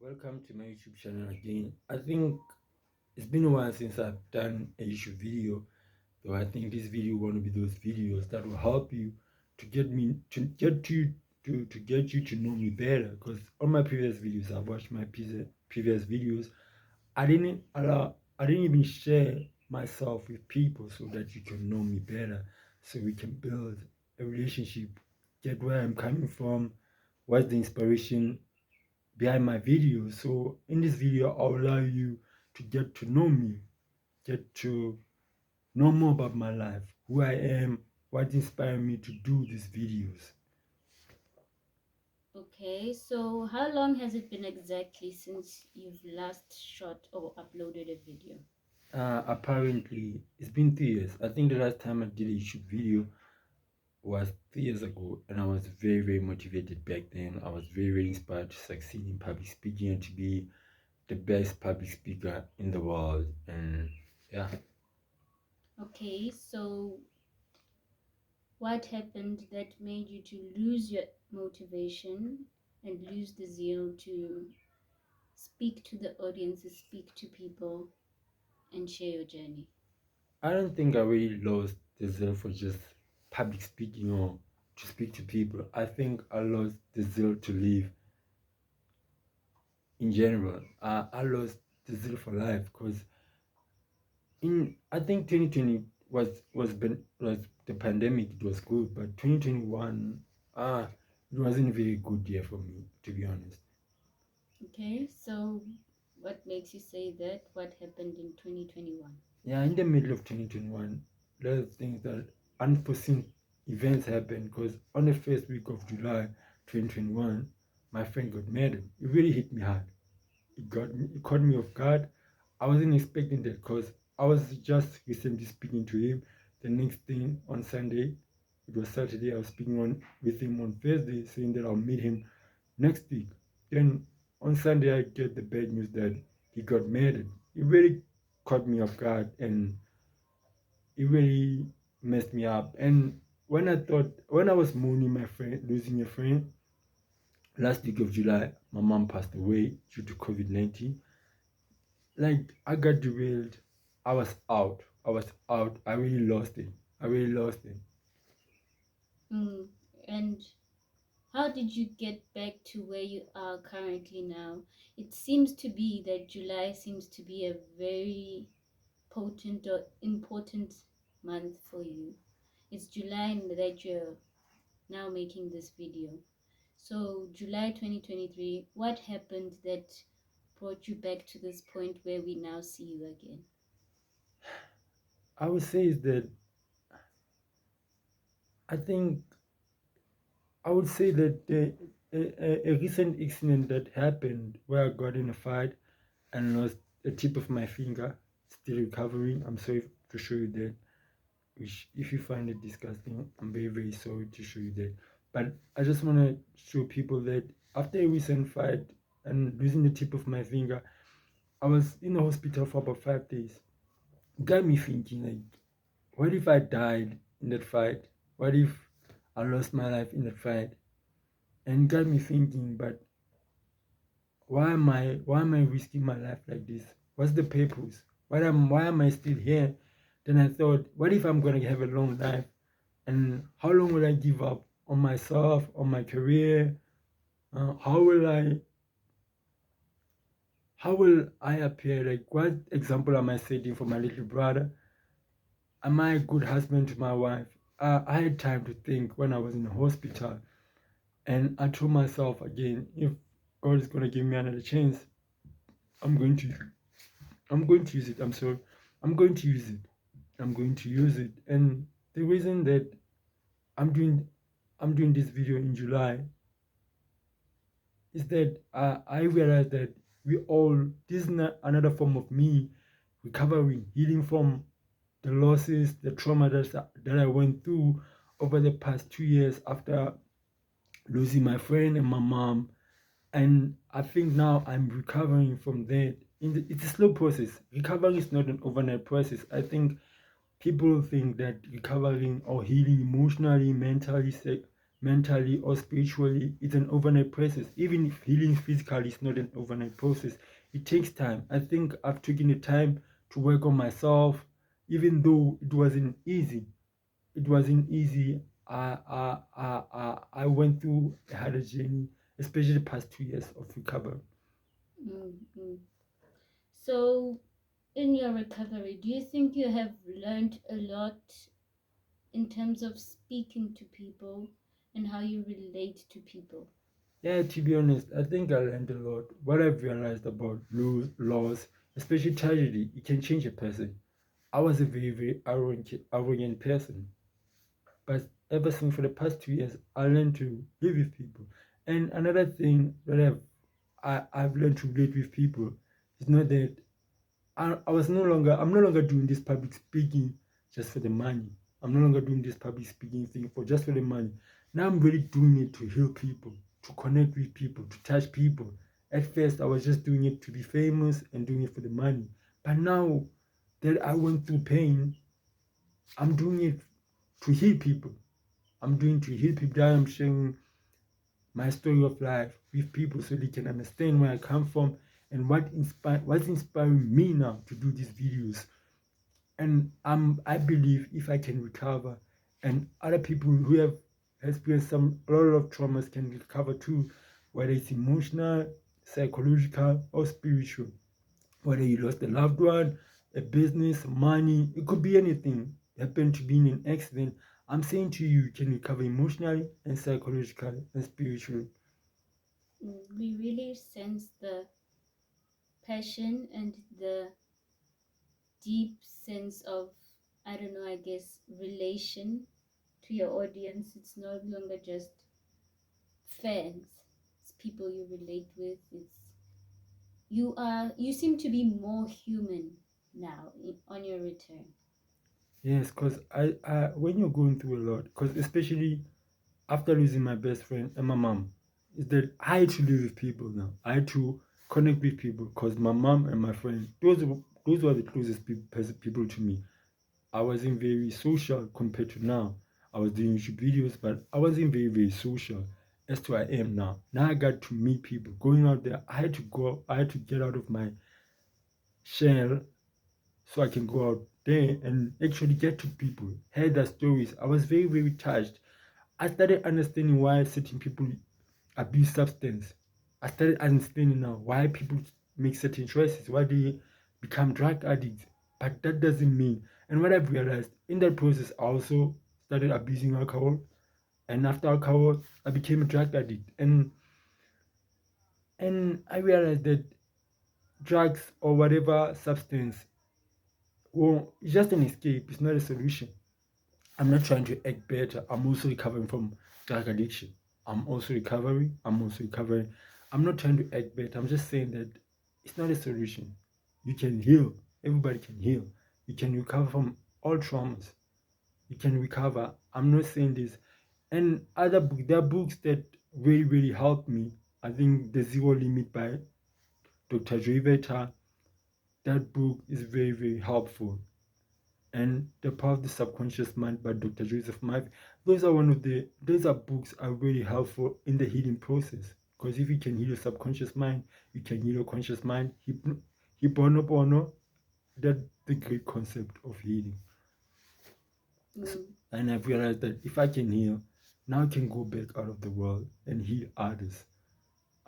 Welcome to my YouTube channel again. I think it's been a while since I've done a YouTube video, so I think this video will be those videos that will help you to get me to get you to know me better. Because on my previous videos, I've watched my previous videos. I didn't even share myself with people so that you can know me better, so we can build a relationship, get where I'm coming from, what's the inspiration behind my video. So in this video, I'll allow you to get to know me, get to know more about my life, who I am, what inspired me to do these videos. Okay, so how long has it been exactly since you've last shot or uploaded a video? Apparently, it's been 3 years. I think the last time I did a YouTube video was 3 years ago, and I was very, very motivated back then. I was very, very inspired to succeed in public speaking and to be the best public speaker in the world. And yeah. Okay, so what happened that made you to lose your motivation and lose the zeal to speak to the audiences, speak to people, and share your journey? I don't think I really lost the zeal for just public speaking or to speak to people. I think I lost the zeal to live in general. I lost the zeal for life because in I think 2020 was the pandemic. It was good, but 2021 it wasn't a very good year for me, to be honest. Okay, so what makes you say that? What happened in 2021? Yeah, in the middle of 2021, a lot of things that unforeseen events happened because on the first week of July 2021, my friend got married. It really hit me hard. It caught me off guard. I wasn't expecting that because I was just recently speaking to him. The next thing on Sunday, it was Saturday, I was speaking with him on Thursday, saying that I'll meet him next week. Then on Sunday, I get the bad news that he got married. It really caught me off guard and it really messed me up. And when I was mourning my friend, losing a friend, last week of July, my mom passed away due to COVID-19. Like, I got derailed. I was out. I was out. I really lost it. I really lost it. Mm, and how did you get back to where you are currently now? It seems to be that July seems to be a very potent or important month for you. It's July that you're now making this video. So, July 2023, what happened that brought you back to this point where we now see you again? I would say is that I think I would say that a recent incident that happened where I got in a fight and lost the tip of my finger, still recovering. I'm sorry to show you that. Which, if you find it disgusting, I'm very, very sorry to show you that. But I just want to show people that after a recent fight and losing the tip of my finger, I was in the hospital for about 5 days. It got me thinking, like, what if I died in that fight? What if I lost my life in that fight? And it got me thinking, but why am I risking my life like this? What's the purpose? Why am I still here? Then I thought, what if I'm gonna have a long life? And how long will I give up on myself, on my career? How will I appear? Like, what example am I setting for my little brother? Am I a good husband to my wife? I had time to think when I was in the hospital, and I told myself again, if God is gonna give me another chance, I'm going to, I'm going to use it. I'm sorry, I'm going to use it. I'm going to use it. And the reason that I'm doing, I'm doing this video in July is that I realized that we all, this is not another form of me recovering, healing from the losses, the trauma that I went through over the past 2 years after losing my friend and my mom. And I think now I'm recovering from that. It's a slow process. Recovery is not an overnight process. I think people think that recovering or healing emotionally, mentally or spiritually, it's an overnight process. Even if healing physically is not an overnight process, it takes time. I think I've taken the time to work on myself, even though it wasn't easy. It wasn't easy. I went through a harder journey, especially the past 2 years of recovery. Mm-hmm. So, in your recovery, do you think you have learned a lot in terms of speaking to people and how you relate to people? Yeah, to be honest, I think I learned a lot. What I've realized about laws, especially tragedy, it can change a person. I was a very, very arrogant person. But ever since for the past 2 years, I learned to live with people. And another thing that I've learned to relate with people is not that I'm no longer doing this public speaking just for the money. I'm no longer doing this public speaking thing for just for the money. Now I'm really doing it to heal people, to connect with people, to touch people. At first, I was just doing it to be famous and doing it for the money. But now that I went through pain, I'm doing it to heal people. I'm doing to heal people. That I'm sharing my story of life with people so they can understand where I come from and what's inspiring me now to do these videos. And I believe if I can recover and other people who have experienced a lot of traumas can recover too, whether it's emotional, psychological, or spiritual, whether you lost a loved one, a business, money, it could be anything. Happen to be in an accident. I'm saying to you, you can recover emotionally and psychologically and spiritually. We really sense the passion and the deep sense of, I don't know, I guess, relation to your audience. It's no longer just fans, it's people you relate with. You seem to be more human now on your return. Yes, because when you're going through a lot, because especially after losing my best friend and my mom, is that I had to live with people now. I had to connect with people because my mom and my friend, those were the closest people to me. I wasn't very social compared to now. I was doing YouTube videos, but I wasn't very, very social as to I am now. Now I got to meet people. Going out there, I had to get out of my shell so I can go out there and actually get to people, hear their stories. I was very, very touched. I started understanding why certain people abuse substance. I started understanding now why people make certain choices, why they become drug addicts. But that doesn't mean. And what I've realized in that process, I also started abusing alcohol. And after alcohol, I became a drug addict. And I realized that drugs or whatever substance, well, it's just an escape. It's not a solution. I'm not trying to act better. I'm also recovering from drug addiction. I'm also recovering. I'm also recovering. I'm not trying to act better. I'm just saying that it's not a solution. You can heal. Everybody can heal. You can recover from all traumas. You can recover. I'm not saying this. And there are books that really, really helped me. I think The Zero Limit by Dr. Joy Veta. That book is very, very helpful. And The Power of the Subconscious Mind by Dr. Joseph Murphy. Those are books are really helpful in the healing process. Because if you can heal your subconscious mind, you can heal your conscious mind. Hiponopono, that's the great concept of healing. Mm. And I've realized that if I can heal, now I can go back out of the world and heal others.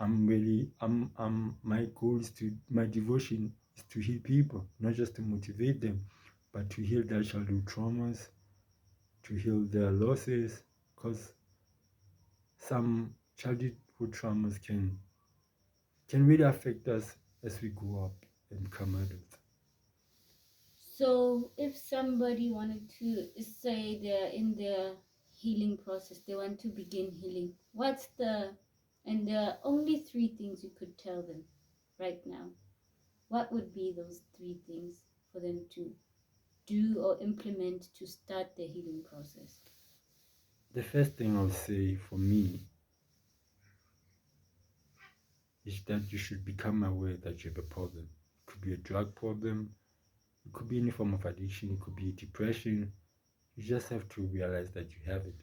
My goal is my devotion is to heal people, not just to motivate them, but to heal their childhood traumas, to heal their losses, because some childhood traumas can really affect us as we grow up and become adults. So, if somebody wanted to say they're in their healing process, they want to begin healing, and there are only three things you could tell them right now. What would be those three things for them to do or implement to start the healing process? The first thing I'll say for me is that you should become aware that you have a problem. It could be a drug problem, it could be any form of addiction, it could be depression. You just have to realize that you have it.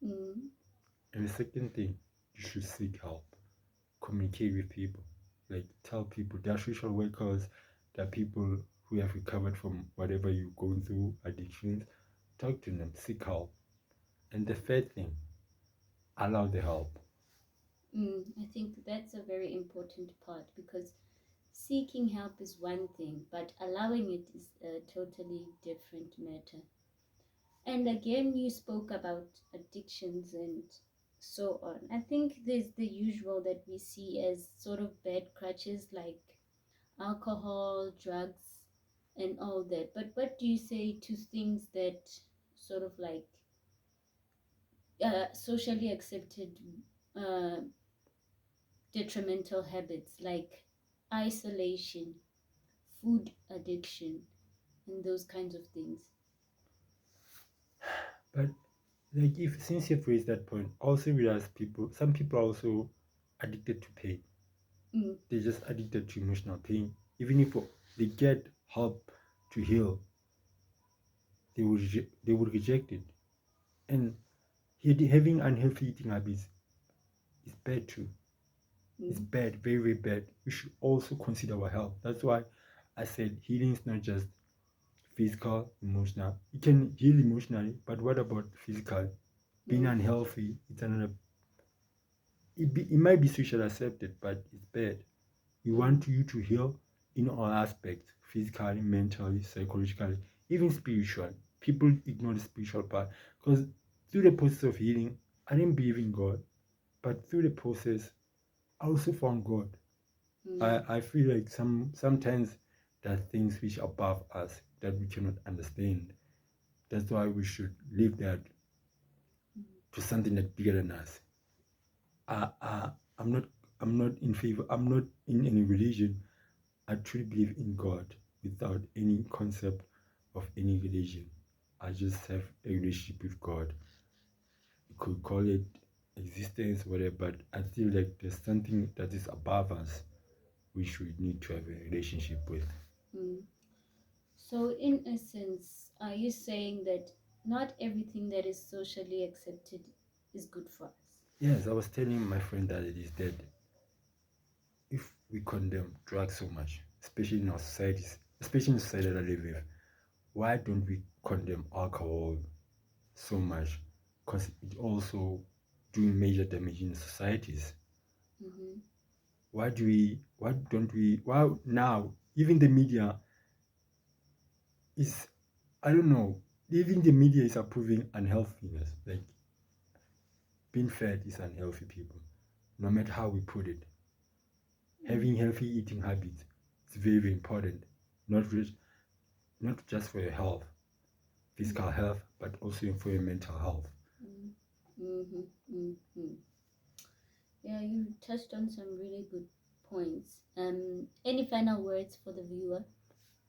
Mm, And the second thing, you should seek help. Communicate with people. Like tell people there are social workers, there are people who have recovered from whatever you're going through, addictions. Talk to them, seek help. And the third thing, allow the help. I think that's a very important part because seeking help is one thing, but allowing it is a totally different matter. And again, you spoke about addictions and so on. I think there's the usual that we see as sort of bad crutches like alcohol, drugs, and all that. But what do you say to things that sort of like socially accepted uh, detrimental habits like isolation, food addiction, and those kinds of things? But like if since you've raised that point, also realize people some people are also addicted to pain. Mm, They're just addicted to emotional pain. Even if they get help to heal, they would reject it. And having unhealthy eating habits is bad too. It's mm, bad, very, very bad. We should also consider our health. That's why I said healing is not just physical, emotional. You can heal emotionally, but what about physical? Being mm, unhealthy, it's another. It might be socially accepted, but it's bad. We mm, want you to heal in all aspects, physically, mentally, psychologically, even spiritual. People ignore the spiritual part because through the process of healing, I didn't believe in God, but through the process, I also found God. mm, I feel like sometimes there are things which are above us that we cannot understand. That's why we should leave that mm, to something that's bigger than us. I, I I'm not I'm not in favor. I'm not in any religion. I truly believe in God without any concept of any religion. I just have a relationship with God. You could call it existence, whatever, but I feel like there's something that is above us which we need to have a relationship with. mm. So, in essence, are you saying that not everything that is socially accepted is good for us? Yes, I was telling my friend that it is that if we condemn drugs so much, especially in our societies, especially in the society that I live with, why don't we condemn alcohol so much? Because it also doing major damage in societies. Mm-hmm. Why don't we, why now, even the media is, I don't know, even the media is approving unhealthiness. Like being fat is unhealthy, people, no matter how we put it. Mm, Having healthy eating habits is very, very important, not just, not just for your health, physical mm, health, but also for your mental health. mm, mm-hmm, mm-hmm. Yeah, you touched on some really good points. Any final words for the viewer?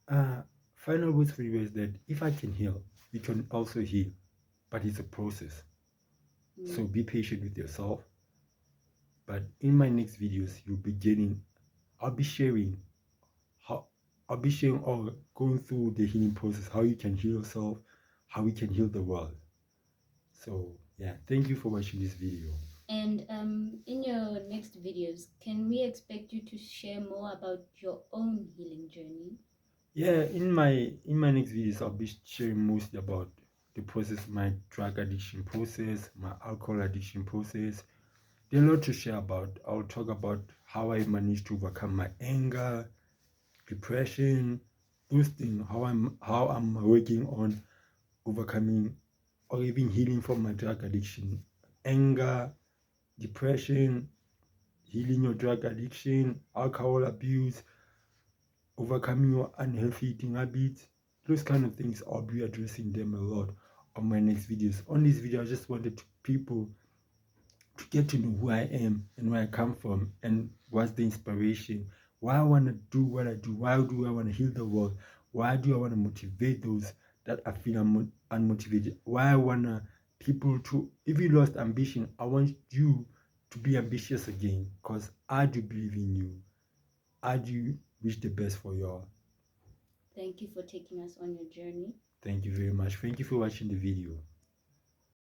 Uh, Final words for you is that if I can heal, you can also heal, but it's a process. So Mm, be patient with yourself. But in my next videos, you'll be getting, I'll be sharing how, I'll be sharing all going through the healing process, how you can heal yourself, how we can heal the world. So yeah, thank you for watching this video. and in your next videos, can we expect you to share more about your own healing journey? Yeah, in my next videos, I'll be sharing mostly about the process, my drug addiction process, my alcohol addiction process. There's a lot to share about. I'll talk about how I managed to overcome my anger, depression, those things, how I'm working on overcoming or even healing from my drug addiction, anger, depression, healing your drug addiction, alcohol abuse, overcoming your unhealthy eating habits, those kind of things. I'll be addressing them a lot on my next videos. On this video, I just wanted people to get to know who I am and where I come from and what's the inspiration, why I want to do what I do, why do I want to heal the world, why do I want to motivate those that I feel unmotivated, why I want people to, if you lost ambition, I want you to be ambitious again because I do believe in you. I do wish the best for you all. Thank you for taking us on your journey. Thank you very much. Thank you for watching the video.